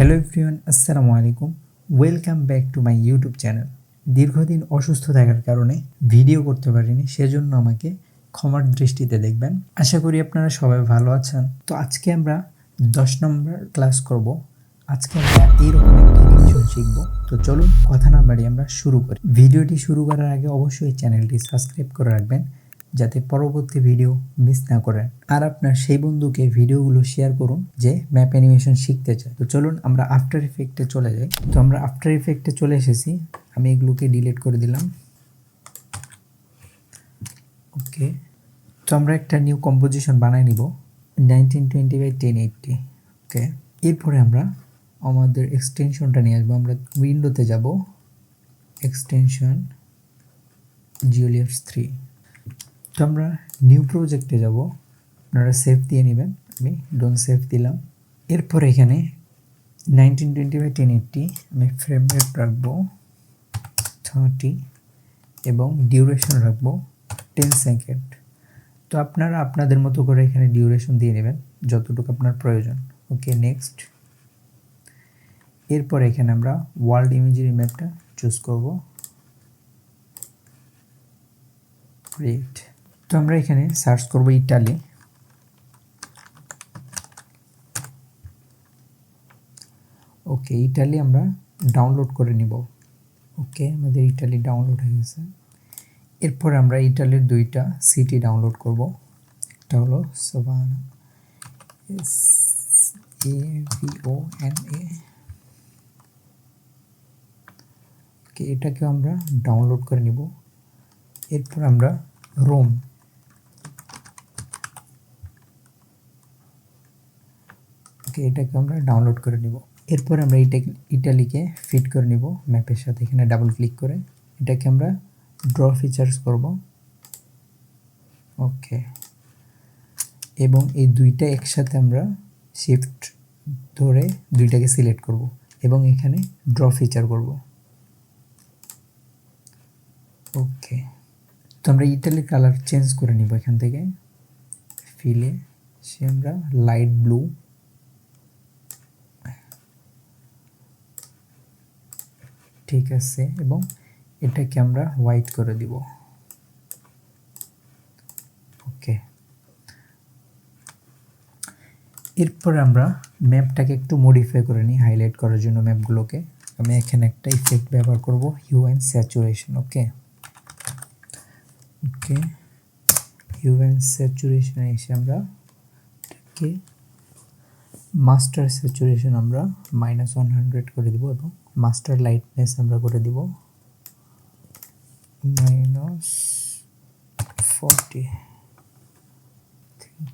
Hello everyone, আসসালামু আলাইকুম। Welcome back to my YouTube channel. দীর্ঘদিন অসুস্থ থাকার কারণে ভিডিও করতে পারিনি, সেজন্য আমাকে ক্ষমার দৃষ্টিতে দেখবেন। আশা করি আপনারা সবাই ভালো আছেন। তো আজকে আমরা 10 নম্বর ক্লাস করব। আজকে আমরা এইরকম একটি রিভিশন শিখব। তো চলুন কথা না বাড়িয়ে আমরা শুরু করি। ভিডিওটি শুরু করার আগে অবশ্যই চ্যানেলটি সাবস্ক্রাইব করে রাখবেন, যাতে পরবর্তী ভিডিও মিস না করেন। আর আপনার সেই বন্ধুকে ভিডিওগুলো শেয়ার করুন যে ম্যাপ অ্যানিমেশন শিখতে চায়। তো চলুন আমরা আফটার ইফেক্টে চলে যাই। তো আমরা আফটার ইফেক্টে চলে এসেছি। আমি এগুলোকে ডিলিট করে দিলাম। ওকে, তো আমরা একটা নিউ কম্পোজিশন বানাই নিব 1920 by 1080। ওকে, এরপরে আমরা আমাদের এক্সটেনশনটা নিয়ে আসবো। আমরা উইন্ডোতে যাব, এক্সটেনশন GeoLibs 3। তো আমরা নিউ প্রজেক্টে যাব, আপনারা সেভ দিয়ে নেবেন। আমি ডোন্ট সেভ দিলাম। এরপর এখানে 1920 by 1080 আমি ফ্রেম রেট রাখবো 30 এবং ডিউরেশন রাখবো 10 সেকেন্ড। তো আপনারা আপনাদের মতো করে এখানে ডিউরেশন দিয়ে নেবেন যতটুকু আপনার প্রয়োজন। ওকে, নেক্সট। এরপর এখানে আমরা ওয়ার্ল্ড ইমেজারি ম্যাপটা চুজ করব। ক্রিয়েট। তো আমরা এখানে সার্চ করব ইটালি। ওকে, ইটালি আমরা ডাউনলোড করে নিব। ওকে, আমাদের ইটালি ডাউনলোড হয়ে গেছে। এরপর আমরা ইটালির দুইটা সিটি ডাউনলোড করব। একটা হলো সাভানা, SAVONA। ওকে, এটাকে আমরা ডাউনলোড করে নিব। এরপর আমরা রোম, ওকে, এটাকে আমরা ডাউনলোড করে নিব। এরপর আমরা ইটালিকে ফিট করে নিব ম্যাপের সাথে। এখানে ডাবল ক্লিক করে এটাকে আমরা ড্র ফিচার্স করব। ওকে, এবং এই দুইটা একসাথে আমরা শিফট ধরে দুইটাকে সিলেক্ট করব এবং এখানে ড্র ফিচার করব। ওকে, তো আমরা ইটালির কালার চেঞ্জ করে নিব। এখান থেকে ফিলে সে আমরা লাইট ব্লু, ঠিক আছে, এবং এটাকে আমরা হোয়াইট করে দিব। ওকে, এরপর আমরা ম্যাপটাকে একটু মডিফাই করে নিই হাইলাইট করার জন্য ম্যাপগুলোকে। আমি এখানে একটা ইফেক্ট ব্যবহার করব, hue and saturation. Okay, hue and স্যাচুরেশনে এসে আমরা এটাকে মাস্টার স্যাচুরেশন আমরা -100 করে দিব এবং মাস্টার লাইটনেস আমরা করে দিব -40।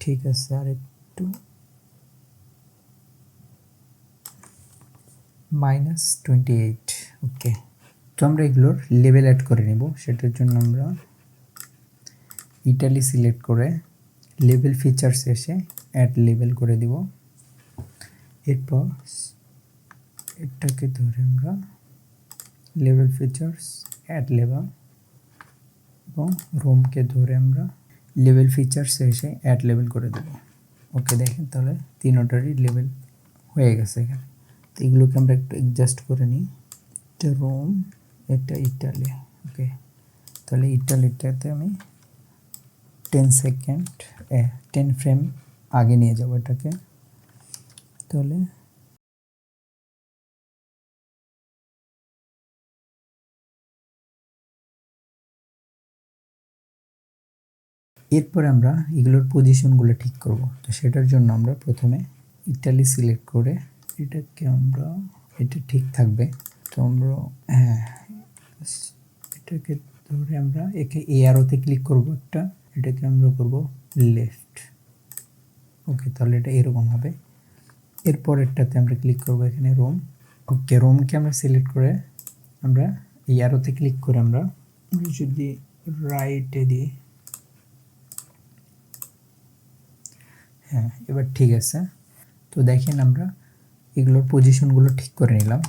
ঠিক আছে, আর একটু -28। ওকে, তো আমরা এগুলোর লেভেল অ্যাড করে নেব। সেটার জন্য আমরা ইটালি সিলেক্ট করে লেভেল ফিচার্স এসে অ্যাড লেভেল করে দিব। এরপর এটাকে ধরে আমরা লেভেল ফিচার্স অ্যাড লেভেল এবং রোমকে ধরে আমরা লেভেল ফিচার্স এসে অ্যাড লেভেল করে দেব। ওকে, দেখেন তাহলে তিনটারই লেভেল হয়ে গেছে এখানে। তো এগুলোকে আমরা একটু অ্যাডজাস্ট করে নিই। এটা রোম, এটা ইটালি। ওকে, তাহলে ইটালিটাতে আমি 10 সেকেন্ড 10 ফ্রেম আগে নিয়ে যাব এটাকে। তাহলে এরপর আমরা এগুলোর পজিশনগুলো ঠিক করব। তো সেটার জন্য আমরা প্রথমে ইটালি সিলেক্ট করে এটাকে আমরা, এটা ঠিক থাকবে। তো আমরা এটাকে ধরে আমরা একে এআরওতে ক্লিক করব একটা, এটাকে আমরা করব লেফট। ওকে, তাহলে এটা এরকম হবে। এরপরেরটাতে আমরা ক্লিক করব এখানে রোম। ওকে, রোমকে আমরা সিলেক্ট করে আমরা এআরওতে ক্লিক করে আমরা যদি রাইটে দিই, হ্যাঁ, এবার ঠিক আছে। তো দেখেন আমরা এগুলোর পজিশনগুলো ঠিক করে নিলাম।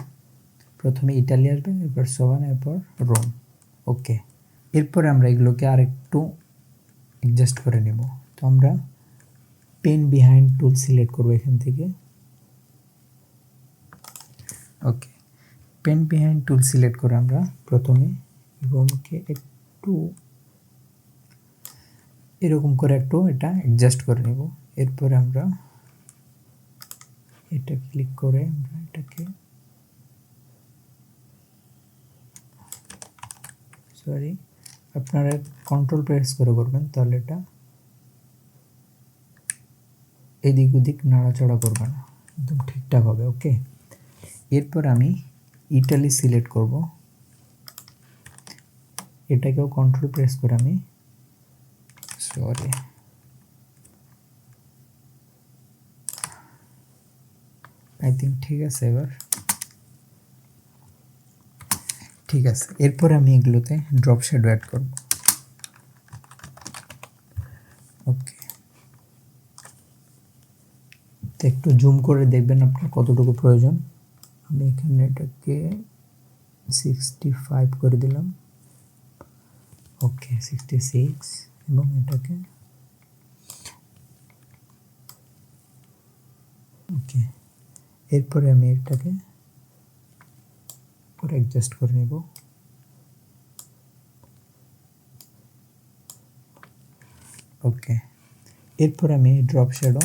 প্রথমে ইটালি আসবে, এরপর সাভানা, এরপর রোম। ওকে, এরপরে আমরা এগুলোকে আরেকটু অ্যাডজাস্ট করে নেব। তো আমরা পেন বিহাইন্ড টুল সিলেক্ট করব এখান থেকে। ওকে, পেন বিহাইন্ড টুল সিলেক্ট করে আমরা প্রথমে রুমকে একটু এরকম করে একটু এটা অ্যাডজাস্ট করে নেব। এরপরে আমরা এটা ক্লিক করে আমরা এটাকে আপনারা কন্ট্রোল প্রেস করে করবেন, তাহলে এটা এদিক ওদিক নাড়াচাড়া করবে না, একদম ঠিকঠাক হবে। ওকে, এরপর আমি ইটালি সিলেক্ট করব, এটাকেও কন্ট্রোল প্রেস করে আমি আই থিঙ্ক ঠিক আছে। এবার ঠিক আছে, এরপর আমি এগুলোতে ড্রপ শ্যাডো অ্যাড করব। ওকে, তো একটু জুম করে দেখবেন আপনার কতটুকু প্রয়োজন। আমি এখানে এটাকে 65 করে দিলাম। ওকে, 66, এবং এটাকে ওকে, এরপরে আমি এটাকে পরে অ্যাডজাস্ট করে নিব। ওকে, এরপর আমি ড্রপ শ্যাডো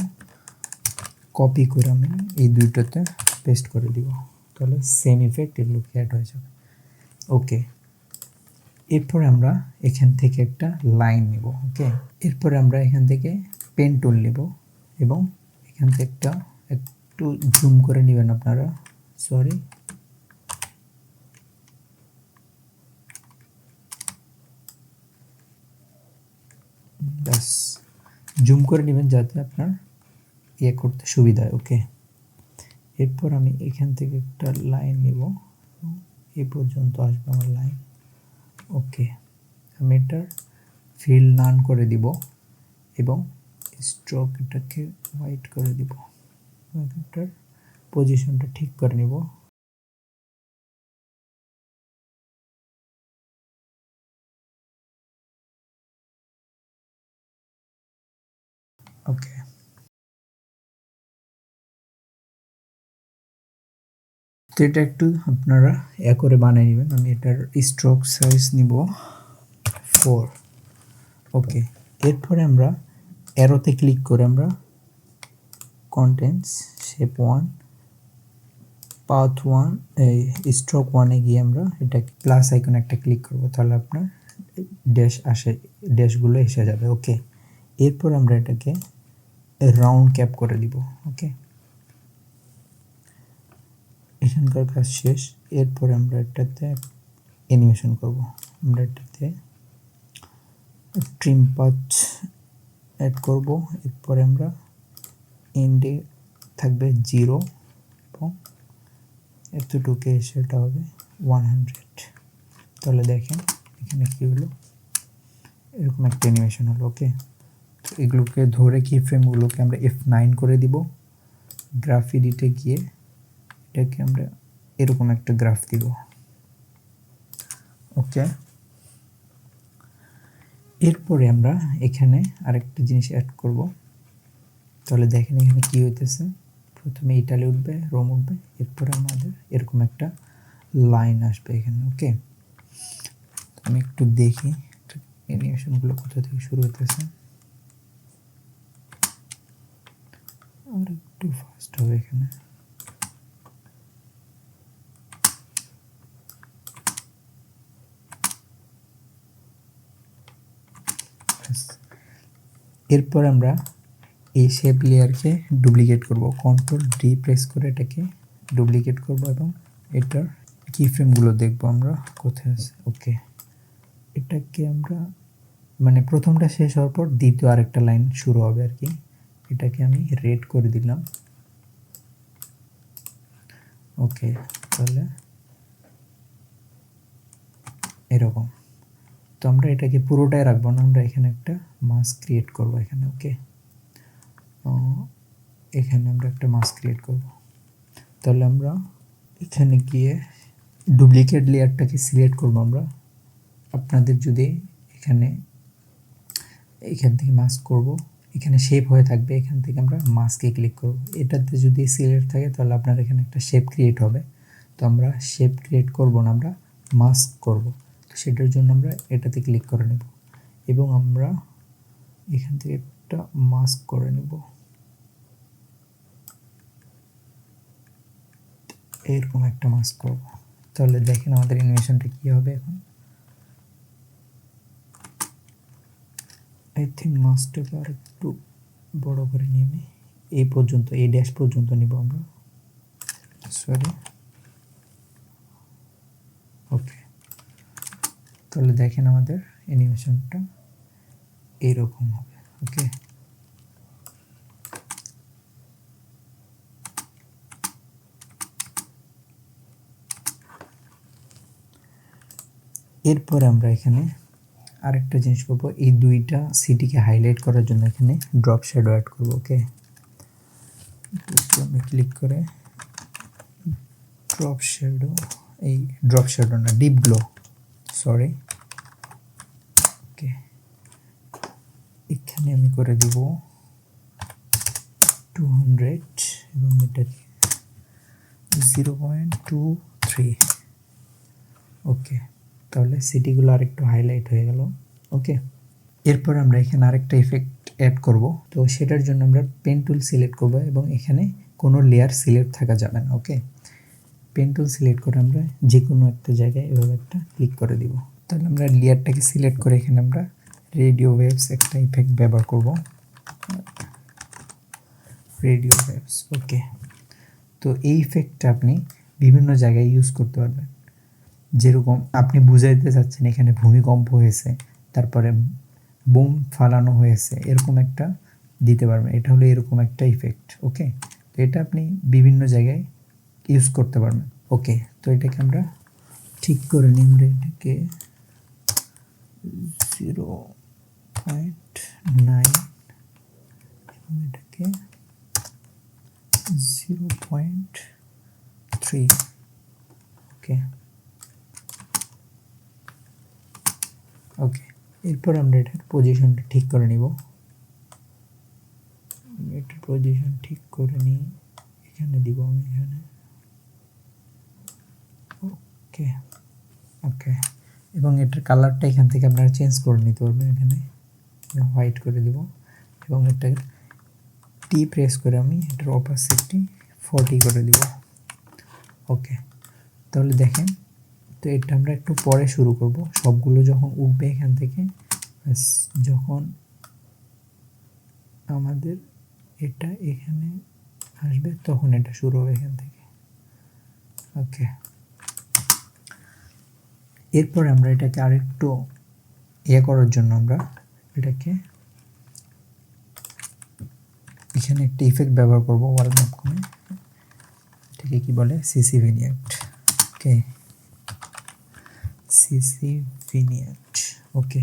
কপি করে আমি এই দুইটাতে পেস্ট করে দিব, তাহলে সেম ইফেক্ট এগুলো অ্যাড হয়ে যাবে। ওকে, এরপর আমরা এখান থেকে একটা লাইন নিব। ওকে, এরপর আমরা এখান থেকে পেন টুল নিব এবং এখান থেকে একটু জুম করে নেবেন আপনারা। ব্যাস, জুম করে নেবেন যাতে আপনার ইয়ে করতে সুবিধা হয়। ওকে, এরপর আমি এখান থেকে একটা লাইন নিব, এই পর্যন্ত আসবে আমার লাইন। ওকে, আমি এটার ফিল নান করে দিব এবং স্ট্রোক এটাকে হোয়াইট করে দিব, এটার পজিশনটা ঠিক করে নিব। ওকে, তো এটা একটু আপনারা করে বানিয়ে নেবেন। আমি এটার স্ট্রোক সাইজ নিব 4। ওকে, এরপরে আমরা অ্যারোতে ক্লিক করে আমরা কন্টেন্টস শেপ 1 পাথ 1 এই স্ট্রোক 1-এ গিয়ে আমরা এটাকে প্লাস আইকন একটা ক্লিক করব, তাহলে আপনার ড্যাশগুলো এসে যাবে। ওকে, এরপর আমরা এটাকে রাউন্ড ক্যাপ করে দিব। ওকে, এখানকার কাজ শেষ। এরপরে আমরা এটাতে অ্যানিমেশন করব। আমরা এটাতে ট্রিম পাথ অ্যাড করব। এরপরে আমরা এন্ডে থাকবে 0 এবং এতটুকু সেটা হবে 100। তাহলে দেখেন এখানে কি হলো, এরকম একটা অ্যানিমেশন হলো। ওকে, তো এগুলোকে ধরে কি ফ্রেমগুলোকে আমরা F9 করে দিব। গ্রাফ এডিটে গিয়ে এটাকে আমরা এরকম একটা গ্রাফ দিব। ওকে, এরপরে আমরা এখানে আরেকটা জিনিস অ্যাড করব। তাহলে দেখেন এখানে কি হইতেছে, প্রথমে ইটালি উঠবে, রোম উঠবে, এরপরে আমাদের এরকম একটা লাইন আসবে এখানে। ওকে, আমি একটু দেখি অ্যানিমেশনগুলো কোথা থেকে শুরু হইতেছে, আর একটু ফাস্ট হবে এখানে। এরপর আমরা এই শেপ লেয়ারকে ডুপ্লিকেট করব, কন্ট্রোল ডি প্রেস করে এটাকে ডুপ্লিকেট করব এবং এটার কি ফ্রেমগুলো দেখব আমরা কোথায় আছে। ওকে, এটাকে আমরা মানে প্রথমটা শেষ হওয়ার পর দ্বিতীয় আরেকটা লাইন শুরু হবে আর কি। এটাকে আমি রেড করে দিলাম। ওকে, তাহলে এরকম। তো আমরা এটাকে পুরোটাই রাখবো না, আমরা এখানে একটা মাস্ক ক্রিয়েট করব এখানে। ওকে, এখানে আমরা একটা মাস্ক ক্রিয়েট করব। তাহলে আমরা এখানে গিয়ে ডুপ্লিকেট লেয়ারটাকে সিলেক্ট করব আমরা। আপনাদের যদি এখান থেকে মাস্ক করব, এখানে শেপ হয়ে থাকবে, এখান থেকে আমরা মাস্কে ক্লিক করব। এটাতে যদি সিলেক্ট থাকে তাহলে আপনার এখানে একটা শেপ ক্রিয়েট হবে। তো আমরা শেপ ক্রিয়েট করব না, আমরা মাস্ক করব। তো সেটার জন্য আমরা এটাতে ক্লিক করে নেব এবং আমরা এখান থেকে একটা মাস্ক করে নেব, এরকম একটা মাস্ক করব। তাহলে দেখেন আমাদের অ্যানিমেশনটা কী হবে এখন। আই থিঙ্ক মাস্কটাকে আর একটু বড় করে নিয়ে আমি এই পর্যন্ত, এই ড্যাশ পর্যন্ত নিব আমরা, সরি। ওকে, তাহলে দেখেন আমাদের অ্যানিমেশনটা এইরকম হবে। ওকে, এরপর আমরা এখানে আরেকটা জিনিস করব, এই দুইটা সিটিকে হাইলাইট করার জন্য এখানে ড্রপ শ্যাডো অ্যাড করব। ওকে, আমি ক্লিক করে ড্রপ শ্যাডো, এই ড্রপ শ্যাডো না, ডিপ গ্লো, সরি। ওকে, এখানে আমি করে দিব 200 এবং এটা 0.23। ওকে, তাহলে সিটিগুলো আরেকটু হাইলাইট হয়ে গেল। ওকে, এরপর আমরা এখানে আরেকটা ইফেক্ট অ্যাড করব। তো সেটার জন্য আমরা পেন টুল সিলেক্ট করব এবং এখানে কোনো লেয়ার সিলেক্ট থাকা যাবে না। ওকে, পেন টুল সিলেক্ট করে আমরা যে কোনো একটা জায়গায় এভাবে একটা ক্লিক করে দিব। তাহলে আমরা লেয়ারটাকে সিলেক্ট করে এখানে আমরা রেডিও ওয়েভস একটা ইফেক্ট ব্যবহার করব, রেডিও ওয়েভস। ওকে, তো এই ইফেক্টটা আপনি বিভিন্ন জায়গায় ইউজ করতে পারবেন। যেরকম আপনি বুঝাইতে চাচ্ছেন এখানে ভূমিকম্প হয়েছে, তারপরে বোম ফালানো হয়েছে, এরকম একটা দিতে পারবেন। এটা হলো এরকম একটা ইফেক্ট। ওকে, তো এটা আপনি বিভিন্ন জায়গায় ইউজ করতে পারবেন। ওকে, তো এটাকে আমরা ঠিক করে নিই, আমরা এটাকে 0.9 এবং এটাকে 0.3। ওকে, ওকে, এরপর আমরা এটার পজিশনটা ঠিক করে নিব। এটার পজিশন ঠিক করে নিই, এখানে দিব আমি এখানে। ওকে, ওকে, এবং এটার কালারটা এখান থেকে আপনারা চেঞ্জ করে নিতে পারবেন। এখানে হোয়াইট করে দিব এবং এটা টি প্রেস করে আমি এটার অপাসিটি 40 করে দিব। ওকে, তাহলে দেখেন, তো এটা আমরা একটু পরে শুরু করব, সবগুলো যখন উঠবে এখান থেকে, যখন আমাদের এটা এখানে আসবে তখন এটা শুরু হবে এখান থেকে। ওকে, এরপর আমরা এটাকে আরেকটু করার জন্য আমরা এটাকে এখানে একটা ইফেক্ট ব্যবহার করব, ওয়াল ম্যাপ করে। এটাকে কি বলে? সিসি ভিনিয়েট। ওকে, সিসি ভিনিয়েট। ওকে,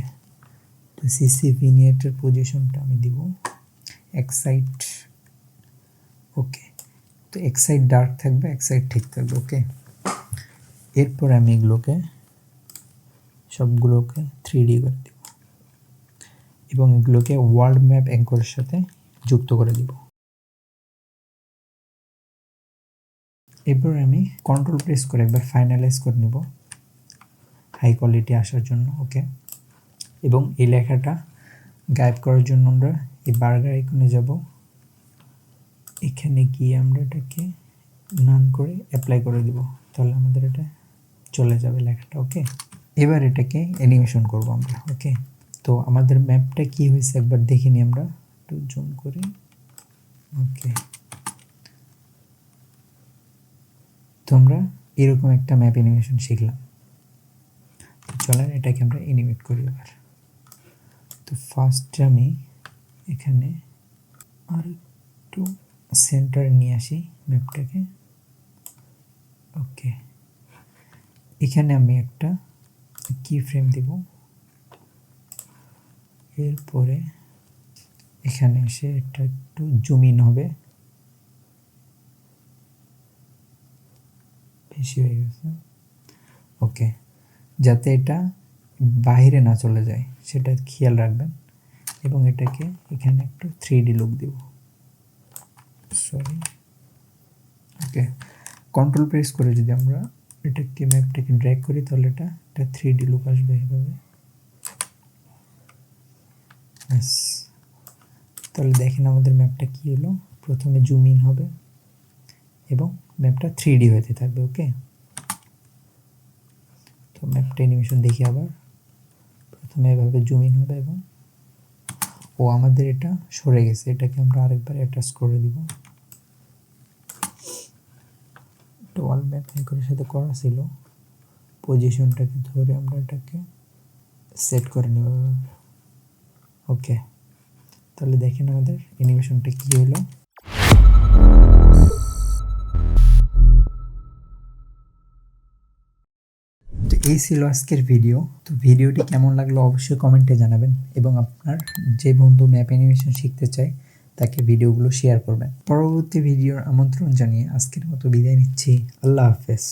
তো সিসি ভিনিয়েটের পজিশনটা আমি দিব এক সাইড। ওকে, তো এক সাইড ডার্ক থাকবে, এক সাইড ঠিক থাকবে। ওকে, এরপর আমি এগুলোকে সবগুলোকে 3D করে দিব এবং এগুলোকে ওয়ার্ল্ড ম্যাপ অ্যাঙ্করের সাথে যুক্ত করে দিব। এরপর আমি কন্ট্রোল প্রেস করে একবার ফাইনালাইজ করে নিব হাই কোয়ালিটি আসার জন্য। ওকে, এবং এই লেখাটা গায়েব করার জন্য আমরা এই বার্গার আইকনে যাব, এখানে গিয়ে আমরা এটাকে নান করে অ্যাপ্লাই করে দিব, তাহলে আমাদের এটা চলে যাবে লেখাটা। ওকে, এবার এটাকে অ্যানিমেশন করব আমরা। ওকে, তো আমাদের ম্যাপটা কি হয়েছে একবার দেখে নিই, আমরা একটু জুম করি। ওকে, তো আমরা এরকম একটা ম্যাপ অ্যানিমেশন শিখলাম। চলেন এটাকে আমরা অ্যানিমেট করি এবার। তো ফার্স্টে আমি এখানে আর একটু সেন্টারে নিয়ে আসি ম্যাপটাকে। ওকে, এখানে আমি একটা কি ফ্রেম দিব, এরপরে এখানে এসে এটা একটু জুম ইন হবে, বেশি হয়ে গেছে। ওকে, যাতে এটা বাইরে না চলে যায় সেটা খেয়াল রাখবেন এবং এটাকে এখানে একটু 3D লুক দিব, সরি। ওকে, কন্ট্রোল প্রেস করে যদি আমরা এটাকে ম্যাপটাকে ড্র্যাগ করি তাহলে এটা 3D লুক আসবে এইভাবে। ব্যাস, তাহলে দেখেন আমাদের ম্যাপটা কী হলো। প্রথমে জুম ইন হবে এবং ম্যাপটা 3D হতে থাকবে। ওকে, তো ম্যাপটা অ্যানিমেশন দেখি আবার। প্রথমে এভাবে জুম ইন হবে এবং আমাদের এটা সরে গেছে, এটাকে আমরা আরেকবার অ্যাটাচ করে দিব। এটা ওয়াল ম্যাপ মেকারের সাথে করা ছিল, পজিশনটাকে ধরে আমরা এটাকে সেট করে নেব। ওকে, তাহলে দেখেন আমাদের অ্যানিমেশনটা কী হলো। তো এই ছিল আজকের ভিডিও। তো ভিডিওটি কেমন লাগলো অবশ্যই কমেন্টে জানাবেন এবং আপনার যে বন্ধু ম্যাপ অ্যানিমেশন শিখতে চায় তাকে ভিডিওগুলো শেয়ার করবেন। পরবর্তী ভিডিওর আমন্ত্রণ জানিয়ে আজকের মতো বিদায় নিচ্ছি। আল্লাহ হাফেজ।